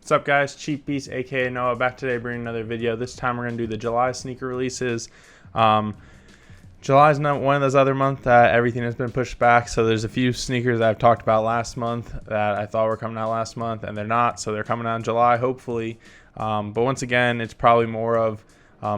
What's up, guys? Cheap Beast, aka Noah, back today bringing another video. This time we're going to do the July sneaker releases. July is not one of those other months that everything has been pushed back, so there's a few sneakers that I've talked about last month that I thought were coming out last month, and they're not, so they're coming out in July, hopefully. But once again, it's probably more of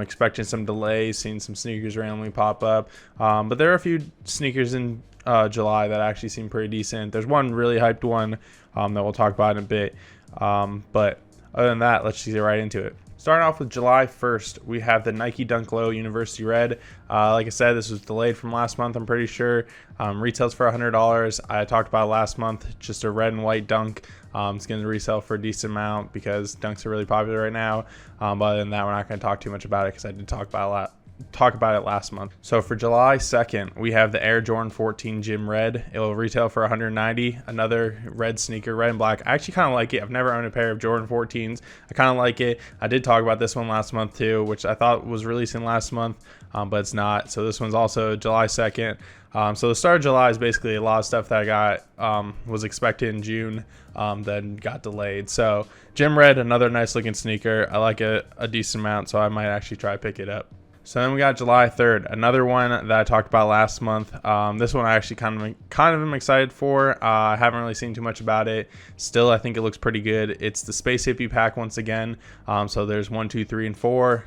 expecting some delays, seeing some sneakers randomly pop up. But there are a few sneakers in July that actually seem pretty decent. There's one really hyped one that we'll talk about in a bit. But other than that, let's just get right into it. Starting off with July 1st, we have the Nike Dunk Low University Red. Like I said, this was delayed from last month, I'm pretty sure. Retails for $100. I talked about it last month, just a red and white dunk. It's going to resell for a decent amount because dunks are really popular right now. But other than that, we're not going to talk too much about it because I did talk about it last month. So for July 2nd, we have the Air Jordan 14 Gym Red. It will retail for $190. Another red sneaker, red and black. I actually kind of like it. I've never owned a pair of Jordan 14s. I kind of like it. I did talk about this one last month too, which I thought was releasing last month, but it's not. So this one's also July 2nd. So the start of July is basically a lot of stuff that I got, was expected in June, then got delayed. So Gym Red, another nice looking sneaker. I like it a decent amount, so I might actually try to pick it up. So then we got July 3rd, another one that I talked about last month. This one I actually kind of am excited for. I haven't really seen too much about it. Still, I think it looks pretty good. It's the Space HippiePack once again. So there's 1, 2, 3, and 4.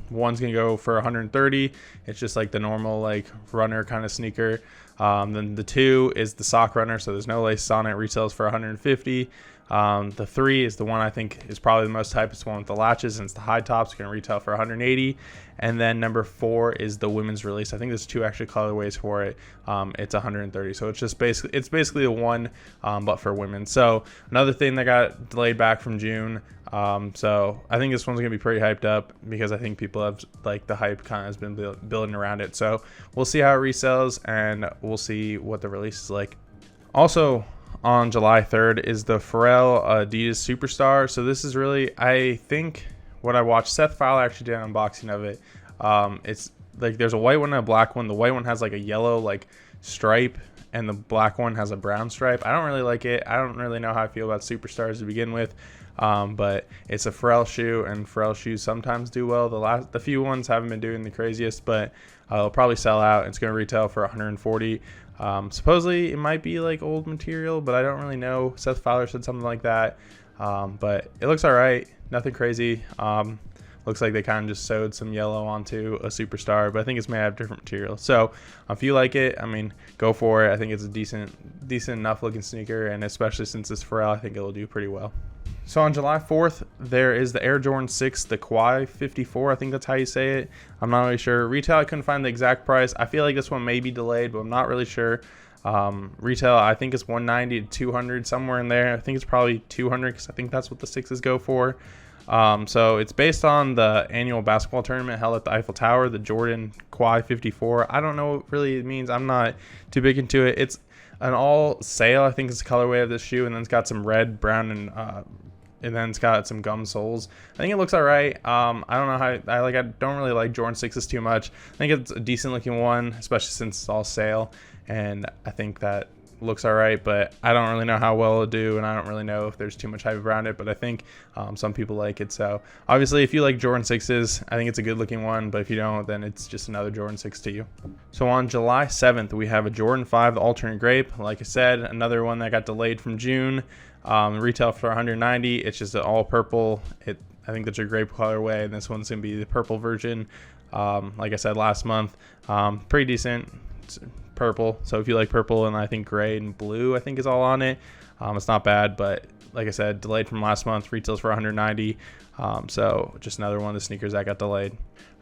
One's gonna go for 130. It's just like the normal like runner kind of sneaker. Then the 2 is the sock runner, so there's no laces on it. Retails for 150. The 3 is the one I think is probably the most hyped. It's the one with the latches, and it's the high tops. It's going to retail for 180. And then number 4 is the women's release. I think there's 2 actually colorways for it. It's 130. So it's basically a one, but for women. So another thing that got delayed back from June. So I think this one's going to be pretty hyped up because I think people have like the hype kind of has been building around it. So we'll see how it resells, and we'll see what the release is like. Also, on July 3rd is the Pharrell Adidas Superstar. So this is really, I think, what I watched. Seth Fowler actually did an unboxing of it. It's like there's a white one and a black one. The white one has like a yellow like stripe, and the black one has a brown stripe. I don't really like it. I don't really know how I feel about Superstars to begin with. But it's a Pharrell shoe, and Pharrell shoes sometimes do well. The few ones haven't been doing the craziest, but it'll probably sell out. It's going to retail for 140. Supposedly it might be like old material, but I don't really know. Seth Fowler said something like that. But it looks all right. Nothing crazy. Looks like they kind of just sewed some yellow onto a Superstar, but I think it's made out of different material. So if you like it, I mean, go for it. I think it's a decent enough looking sneaker, and especially since it's Pharrell, I think it'll do pretty well. So on July 4th, there is the Air Jordan 6, the Quai 54. I think that's how you say it. I'm not really sure. Retail, I couldn't find the exact price. I feel like this one may be delayed, but I'm not really sure. Retail, I think it's 190 to 200, somewhere in there. I think it's probably 200 because I think that's what the 6s go for. So it's based on the annual basketball tournament held at the Eiffel Tower, the Jordan Quai 54. I don't know what really it means. I'm not too big into it. It's an all Saill, I think is the colorway of this shoe, and then it's got some red, brown, and then it's got some gum soles. I think it looks all right. I don't know how I don't really like Jordan 6s too much. I think it's a decent looking one, especially since it's all Saill, and I think that looks all right, but I don't really know how well it'll do, and I don't really know if there's too much hype around it, but I think some people like it. So obviously if you like Jordan 6s, I think it's a good looking one, but if you don't, then it's just another Jordan 6 to you. So on July 7th, we have a Jordan 5, the alternate grape. Like I said, another one that got delayed from June. Retail for 190. It's just an all purple. I think that's a grape colorway, and this one's gonna be the purple version. Like I said last month, pretty decent. It's purple, so if you like purple, and I think gray and blue I think is all on it, it's not bad, but like I said, delayed from last month. Retails for 190. So just another one of the sneakers that got delayed.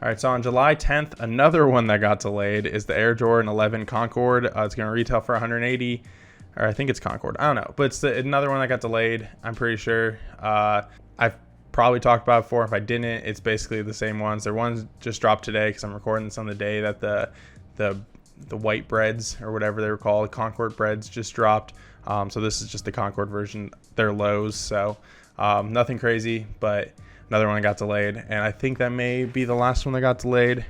All right, so on July 10th, another one that got delayed is the Air Jordan 11 Concord. It's going to retail for 180, or I think it's Concord, I don't know, but it's another one that got delayed, I'm pretty sure. I've probably talked about it before. If I didn't, it's basically the same ones. Their ones just dropped today because I'm recording this on the day that the white breads, or whatever they were called, Concord breads, just dropped. So this is just the Concord version. They're lows, so nothing crazy, but another one that got delayed, and I think that may be the last one that got delayed.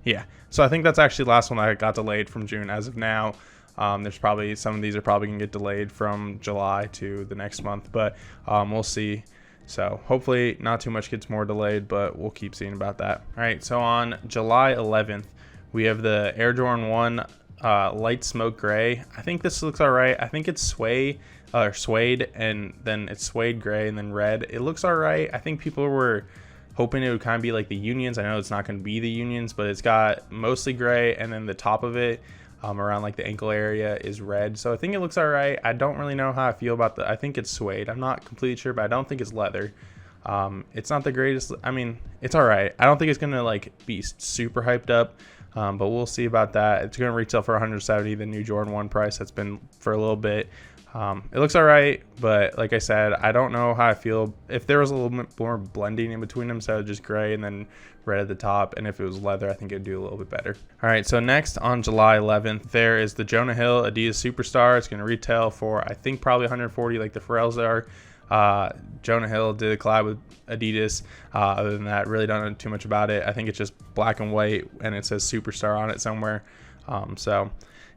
Yeah, so I think that's actually the last one that got delayed from June as of now. There's probably some of these are probably gonna get delayed from July to the next month, but we'll see. So hopefully not too much gets more delayed, but we'll keep seeing about that. All right, so on July 11th, we have the Air Jordan 1 light smoke gray. I think this looks all right. I think it's suede, and then it's suede gray and then red. It looks all right. I think people were hoping it would kind of be like the Unions. I know it's not going to be the Unions, but it's got mostly gray, and then the top of it around like the ankle area is red. So I think it looks all right. I don't really know how I feel about I think it's suede. I'm not completely sure, but I don't think it's leather. It's not the greatest. I mean, it's all right. I don't think it's going to like be super hyped up, but we'll see about that. It's going to retail for $170, the new Jordan 1 price. That's been for a little bit. It looks all right, but like I said, I don't know how I feel. If there was a little bit more blending in between them, so just gray and then red at the top, and if it was leather, I think it'd do a little bit better. All right, so next on July 11th, there is the Jonah Hill Adidas Superstar. It's going to retail for, I think, probably $140 like the Pharrells are. Jonah Hill did a collab with Adidas. Other than that, really don't know too much about it. I think it's just black and white, and it says Superstar on it somewhere. So,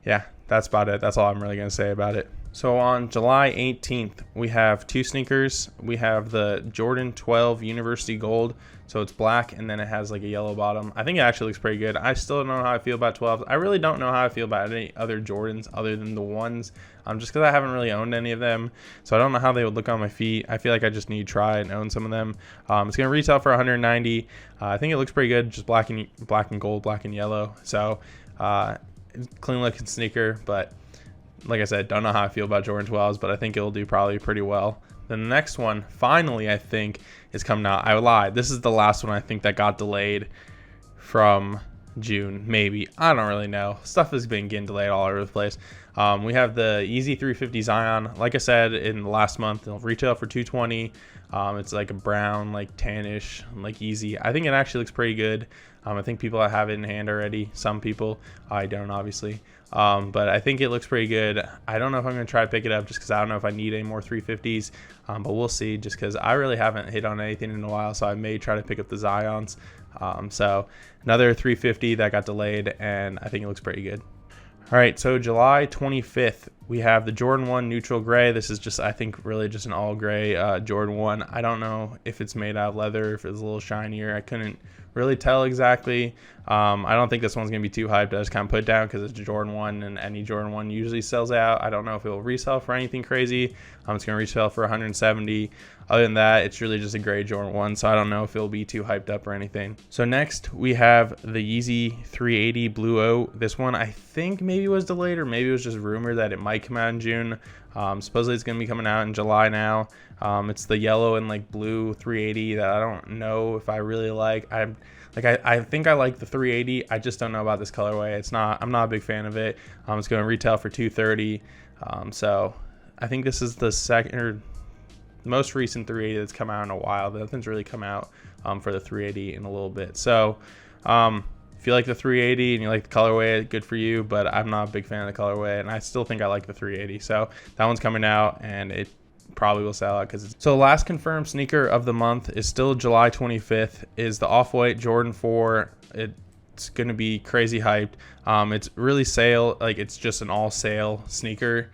yeah, that's about it. That's all I'm really going to say about it. So on July 18th, we have two sneakers. We have the Jordan 12 University Gold. So it's black, and then it has like a yellow bottom. I think it actually looks pretty good. I still don't know how I feel about 12s. I really don't know how I feel about any other Jordans other than the ones, just because I haven't really owned any of them. So I don't know how they would look on my feet. I feel like I just need to try and own some of them. It's going to retail for $190. I think it looks pretty good, just black and gold, black and yellow. So clean looking sneaker, but like I said, don't know how I feel about Jordan 12s, but I think it'll do probably pretty well. Then the next one, finally, I think, is coming out. I lied. This is the last one I think that got delayed from June, maybe. I don't really know. Stuff has been getting delayed all over the place. We have the Yeezy 350 Zyon. Like I said in the last month, it'll retail for $220. It's like a brown, like tannish, like Yeezy. I think it actually looks pretty good. I think people have it in hand already. Some people. I don't, obviously. But I think it looks pretty good. I don't know if I'm going to try to pick it up just because I don't know if I need any more 350s. But we'll see, just because I really haven't hit on anything in a while. So I may try to pick up the Zyons. So another 350 that got delayed, and I think it looks pretty good. All right, so July 25th, we have the Jordan 1 Neutral Gray. This is just, I think, really just an all gray Jordan 1. I don't know if it's made out of leather, if it's a little shinier. I couldn't really tell exactly. I don't think this one's going to be too hyped. I just kind of put it down because it's a Jordan 1, and any Jordan 1 usually sells out. I don't know if it will resell for anything crazy. It's going to resell for $170. Other than that, it's really just a gray Jordan 1, so I don't know if it'll be too hyped up or anything. So next, we have the Yeezy 380 Blue O. This one, I think maybe was delayed, or maybe it was just rumored that it might come out in June. Supposedly it's going to be coming out in July now. It's the yellow and like blue 380 that I don't know if I really like. I think I like the 380. I just don't know about this colorway. I'm not a big fan of it. It's going to retail for $230. So I think this is the second or most recent 380 that's come out in a while. Nothing's really come out for the 380 in a little bit. So if you like the 380 and you like the colorway, good for you, but I'm not a big fan of the colorway, and I still think I like the 380. So that one's coming out, and it probably will sell out so the last confirmed sneaker of the month is still July 25th, is the Off-White Jordan 4. It's going to be crazy hyped. It's really Saill, like it's just an all Saill sneaker.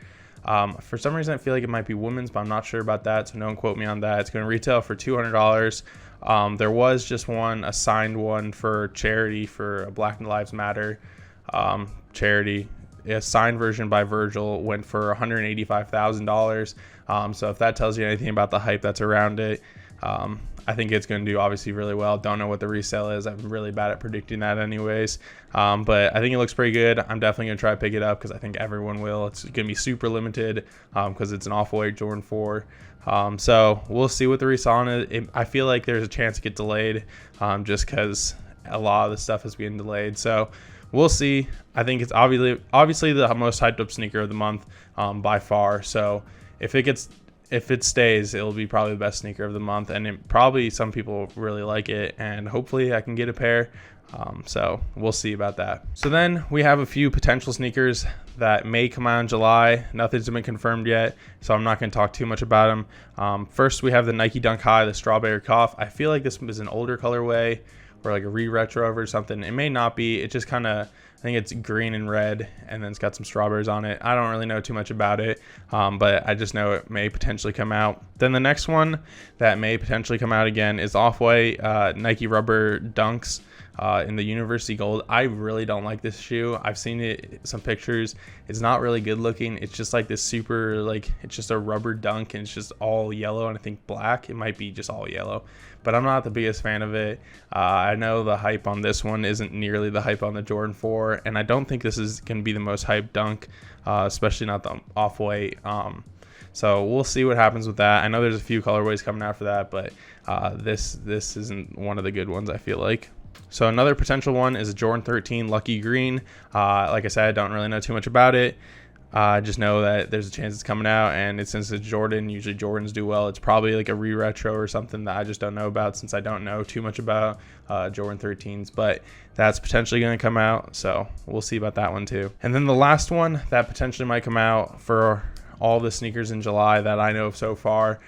For some reason I feel like it might be women's, but I'm not sure about that, so don't quote me on that. It's going to retail for $200. There was just a signed one for charity for a Black Lives Matter charity. A signed version by Virgil went for $185,000. So if that tells you anything about the hype that's around it, I think it's going to do obviously really well. Don't know what the resale is. I'm really bad at predicting that anyways. But I think it looks pretty good. I'm definitely going to try to pick it up because I think everyone will. It's going to be super limited because it's an Off-White Jordan 4. So we'll see what the resale on it. I feel like there's a chance to get delayed just because a lot of the stuff is being delayed. So we'll see. I think it's obviously the most hyped up sneaker of the month by far. So if it stays, it'll be probably the best sneaker of the month, and probably some people really like it, and hopefully I can get a pair. So we'll see about that. So then we have a few potential sneakers that may come out in July. Nothing's been confirmed yet, so I'm not going to talk too much about them. First, we have the Nike Dunk High, the Strawberry Cough. I feel like this is an older colorway or like a re-retro or something. It may not be. It just kind of I think it's green and red, and then it's got some strawberries on it. I don't really know too much about it, but I just know it may potentially come out. Then the next one that may potentially come out again is Off-White Nike Rubber Dunks in the University Gold. I really don't like this shoe. I've seen it, some pictures. It's not really good looking. It's just like this super, like, it's just a rubber dunk, and it's just all yellow, and I think black. It might be just all yellow, but I'm not the biggest fan of it. I know the hype on this one isn't nearly the hype on the Jordan 4, and I don't think this is going to be the most hyped dunk, especially not the Off-White. So we'll see what happens with that. I know there's a few colorways coming out for that, but this isn't one of the good ones, I feel like. So another potential one is a Jordan 13 Lucky Green. Like I said, I don't really know too much about it. I just know that there's a chance it's coming out, and since it's Jordan, usually Jordans do well. It's probably like a re-retro or something that I just don't know about, since I don't know too much about Jordan 13s, but that's potentially going to come out, so we'll see about that one too. And then the last one that potentially might come out for all the sneakers in July that I know of so far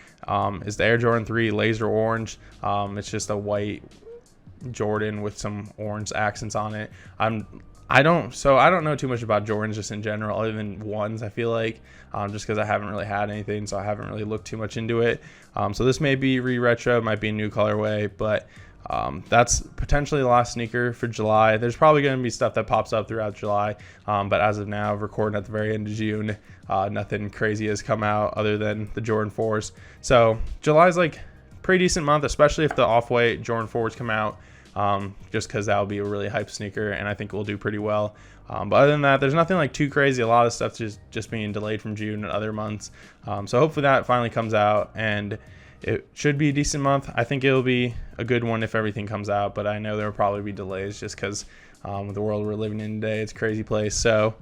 is the Air Jordan 3 Laser Orange. It's just a white Jordan with some orange accents on it. I don't know too much about Jordans just in general, other than ones, I feel like, just because I haven't really had anything, so I haven't really looked too much into it. So this may be re-retro, might be a new colorway, but that's potentially the last sneaker for July. There's probably going to be stuff that pops up throughout July, but as of now, recording at the very end of June, nothing crazy has come out other than the Jordan 4s. So July's like pretty decent month, especially if the Off-White Jordan 4s come out. Just because that will be a really hype sneaker, and I think we'll do pretty well. But other than that, there's nothing like too crazy. A lot of stuff just being delayed from June and other months. So hopefully that finally comes out, and it should be a decent month. I think it'll be a good one if everything comes out, but I know there will probably be delays just because with the world we're living in today, it's a crazy place. So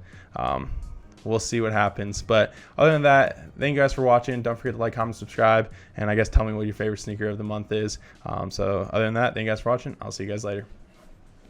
we'll see what happens. But other than that, thank you guys for watching. Don't forget to like, comment, subscribe, and I guess tell me what your favorite sneaker of the month is. So other than that, thank you guys for watching. I'll see you guys later.